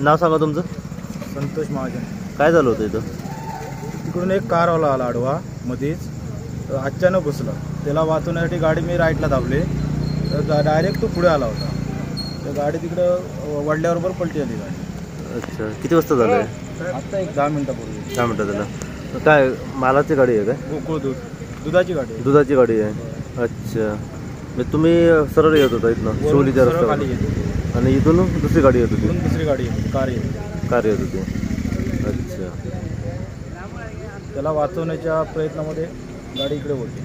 नाव सांगा तुमचं. संतोष महाजन. काय झालं होतं इथं? तिकडून एक कारवाला आला आडवा मध्येच, अचानक घुसला. त्याला वाचवण्यासाठी गाडी मी राईटला दाबले तर डायरेक्ट तो पुढे आला होता. तर गाडी तिकडं वडल्याबरोबर पलटी आली गाडी. अच्छा, किती वाजता झालं? आता एक 10 मिनिटापूर्वी. 10 मिनिटं झालं. काय मालाची गाडी आहे काय? गोकुळ दूध, दुधाची गाडी आहे. दुधाची गाडी आहे. अच्छा, म्हणजे तुम्ही सरळ येत होता इथनं शिवलीच्या रस्त्यावर, आणि इथून दुसरी गाडी येत होती? दुसरी गाडी येते, कार येत होती. अच्छा, त्याला वाचवण्याच्या प्रयत्नामध्ये गाडी इकडे होती.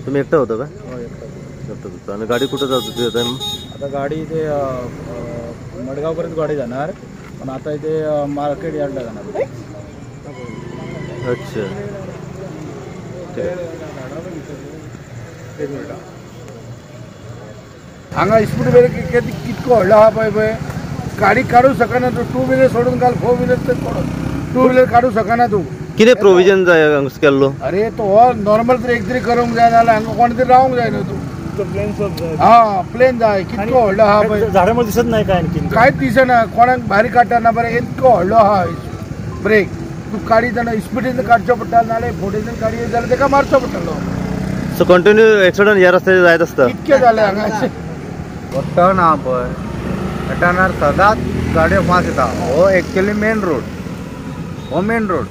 तुम्ही एकटा होता का? हो, एकटाच होता. आणि गाडी कुठं जात होती आता? आता गाडी इथे मडगावपर्यंत गाडी जाणार, पण आता इथे मार्केट यार्डला जाणार. अच्छा, ठीक आहे. हांगा स्पीड ब्रेक कितको व्हडलो आहा पळय गाडी काढू शकना तूं. 2 व्हीलर सोडून घाल, 4 व्हीलर तर 2 व्हीलर काढू शकना तूं. किती प्रोविजन जाय केल्लो? अरे तो नॉर्मल तर एक तरी करूंक जाय, नाल्यार हांगा कोण तरी रावंक जाय न्हू तूं. प्लेन जाय. कितको व्हडलो आहा पळय. झाडामध्ये दिसत नाही काय आणखी? कांयच दिसना, कोणाक भारी काडटाना बरें. इतको व्हडलो आहा ब्रेक. तूं काडीतना स्पिडीन काडचो पडटा, नाल्यार फोटेन काडी जाल्यार तेका मारचो पडटलो. सो कंटिन्यू एक्सिडेंट ह्या रस्त्याचेर जायत आसता? कितके जाले हांगा. टर्न आहा पळय, टर्नार सदांच गाडयो फास्ट येता. हो एक्चुअली मेन रोड, हो मेन रोड.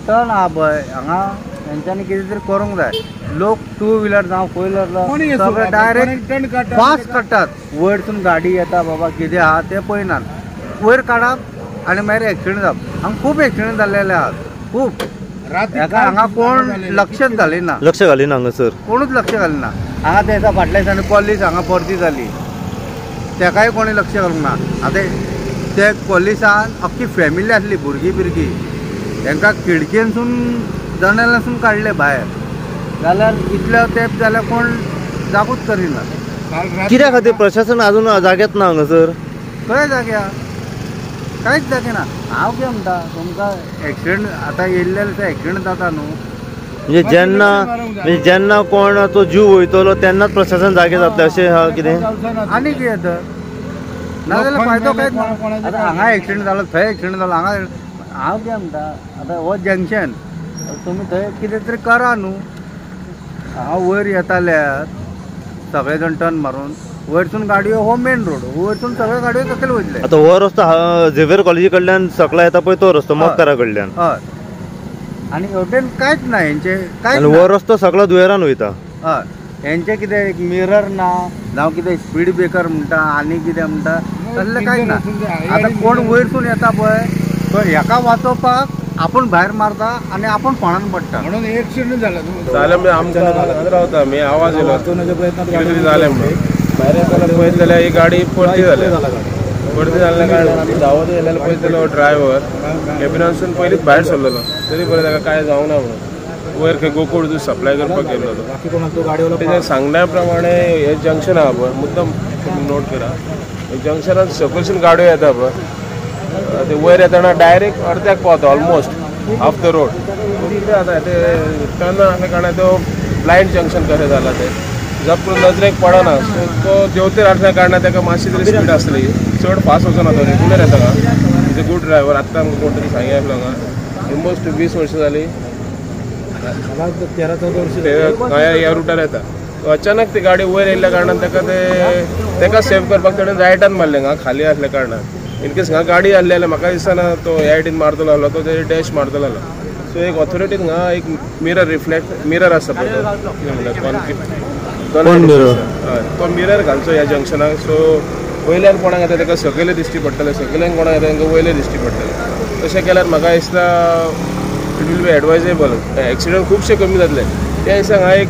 टर्न आहा पळय, हांगा तेंच्यांनी कितें तरी करूंक जाय. लोक 2 व्हीलर जावं 4 व्हीलर सगळे डायरेक्ट फास्ट काडटात. वयरसून गाडी येता बाबा कितें आहा तें पळयनात, वयर काडप आनी मागीर एक्सिडेंट जावप. हांगा खूब एक्सिडेंट जाल्लेले आहात, खूब. हांगा कोण लक्षच घालिना. लक्ष घालिना हांगासर, कोणूच लक्ष घालिना. हांगा तेच्या फाटल्या दिसांनी पुलीस हांगा परती जाली, तेकाय कोणी लक्ष घालूंक ना. आतां ते पुलिसान अख्खी फॅमिली आसली, भुरगीं तांकां खिडकेनसून जनेलासून काडले भायर, जाल्यार इतले तेंप जाल्यार कोण जागूच करिना. कित्या खातीर प्रशासन अजून जाग्यात ना हांगासर? खंय जाग्या? कांयच जागे ना. हांव कितें म्हणटा तुमकां, एक्सिडेंट आतां येयल्लेले ते एक्सिडेंट जाता न्हू. म्हणजे जेन्ना कोण तो जीव वयतलो तेन्नाच प्रशासन जागे जातले अशें आहा कितें? आनी कितें तर नाजाल्यार फायदो कांयच ना. आतां हांगा एक्सिडेंट जालो, थंय एक्सिडेंट जालो, हांगा. हांव कितें म्हणटा, आतां हो जंक्शन तुमी थंय कितें तरी करा न्हू. हांव वयर येताल्यार सगळे जाण टर्न मारून, वयरसून गाडयो, हो मेन रोड, वयरसून सगळे गाडयो सकयल वयतले. आतां हो रस्तो झेवियर कॉलेजी कडल्यान सकला येता पळय तो रस्तो मोगतारा कडल्यान. हय, आनी हेवटेन कांयच ना हेंचे, आनी हो रस्तो सगळो दुयेरान वयता. हय, हेंचे कितें मिरर ना, जावं कितें स्पीड ब्रेकर म्हणटा, आनी कितें म्हणटा, तसलें कांयच ना. आतां कोण वयरसून येता पळय तो हेका वाचोवपाक आपूण भायर मारता आनी आपूण फोंडान पडटा. म्हणून एक्सिडेंट जाला. जालें म्हणजे आमकां रावता मी आवाज येयलो कितें जालें म्हणून. भायर येताना पळयत जाल्यार ही गाडी परती जाल्या कारणान आमी धांवत गेल्यार पळयत जाल्यार ड्रायव्हर कॅबिनासून पयलींच भायर सरलेलो, तरी पळय ताका कांय जावंक ना म्हणून. वयर खंय गोकुळ दूध सप्लाय करपाक गेल्लो तो. तेजे सांगण्या प्रमाणे हे जंक्शन आहा पळय, मुद्दम नोट करा, जंक्शनान सकयसून गाडयो येता पळय, ते वयर येताना डायरेक्ट अर्द्याक पावता, ऑलमोस्ट हाफ द रोड. कितें जाता ते टर्न आसल्या कारणान तो ब्लायंड जंक्शन कशें जाला ते जप करून नजरेक पडना. सो तो देंवतेर आसल्या कारणान ताका मातशी तरी स्पीड आसली, चड फास्ट वचना तो, रेग्युलर येता का. Is a good driver. आत्तां आमकां कोण तरी सांगया आसलो हांगा, ऑलमोस्ट 20 वर्सां जाली, 13-14 वर्ष ह्या रुटार येता. अचानक ती गाडी वयर येयल्ल्या कारणान ताका सेव करपाक ताणें रायटान मारलें हांगा खाली आसल्या कारणान. इनकेस हांगा गाडी आसली जाल्यार म्हाका दिसना तो ह्या सायडीन मारतलो आसलो, तो तेजे डॅश मारतलो आसलो. सो एक ऑथॉरिटीन हांगा एक मिरर आसता पळय, तो मिरर घालचो ह्या जंक्शनाक. सो वयल्यान कोणाक येता ताका सकयले दिश्टी पडटले, सकयल्यान कोणाक येता तांकां वयले दिश्टी पडटले. तशें केल्यार म्हाका दिसता इट वील बी एडवायजेबल. एक्सिडेंट खुबशे कमी जातले. त्या दिसाक हांवें एक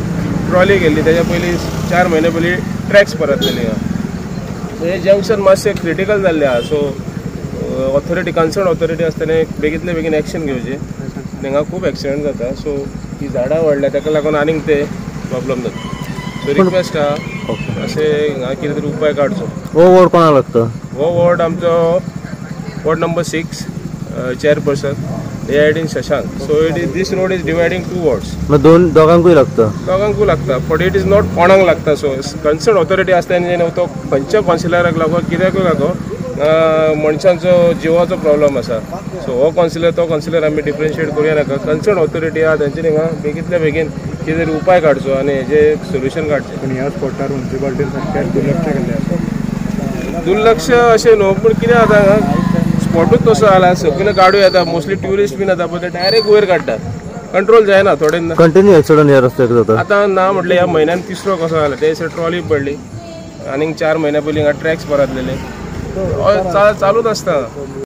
ट्रॉली गेल्ली, तेच्या पयलीं 4 म्हयने पयलीं ट्रॅक्स परतलेली हांगा. सो हे जंक्शन मातशें क्रिटिकल जाल्लें आहा. सो ऑथॉरिटी, कन्सर्न ऑथॉरिटी आसता तेणें बेगींतले बेगीन एक्शन घेवचें. हांगा खूब एक्सिडेंट जाता. सो ही झाडां वाडल्या ताका लागून आनीक ते प्रॉब्लम जाता. सो रिक्वेस्ट आहा अशें हांगा कितें तरी उपाय काडचो. हो वॉर्ड कोणाक लागता? हो वॉर्ड आमचो ward number 6 chairperson AID Shashank. So it is this road is dividing 2 wards. दोगांकूय लागता? दोगांकूय लागता, बट इट इज नॉट कोणाक लागता. सो कन्सर्न ऑथॉरिटी आसता तो खंयच्या कावन्सिलराक लागो कित्याकूय लागो मनशांचो जिवाचो प्रॉब्लेम आसा. सो हो कॉन्सिलर तो कॉन्सिलर आमी डिफरन्शिएट करूया नाका. कन्सर्न ऑथॉरिटी आहा तेंच्यांनी हांगा बेगींतल्या बेगीन कितें तरी उपाय काडचो आनी हेजें सोल्युशन काडचें. पण ह्या स्पॉटार म्युन्सिपाल्टीन सारकें दुर्लक्ष केल्लें आसा. दुर्लक्ष अशें न्हू, पूण कितें जाता हांगा स्पॉटूच तसो जाला. सकयल गाडयो येता, मोस्टली ट्युरिस्ट बीन येता पळय ते डायरेक्ट वयर काडटात. कंट्रोल जायना थोडेंदा. कंटिन्यू एक्सिडंट ह्या रस्त्याक जाता. आतां ना म्हटलें ह्या म्हयन्यान तिसरो कसो जाला. ते दिसा ट्रॉली पडली आनीक 4 म्हयन्या पयलीं हांगा ट्रॅक्स परतलेले. चालूच आसता.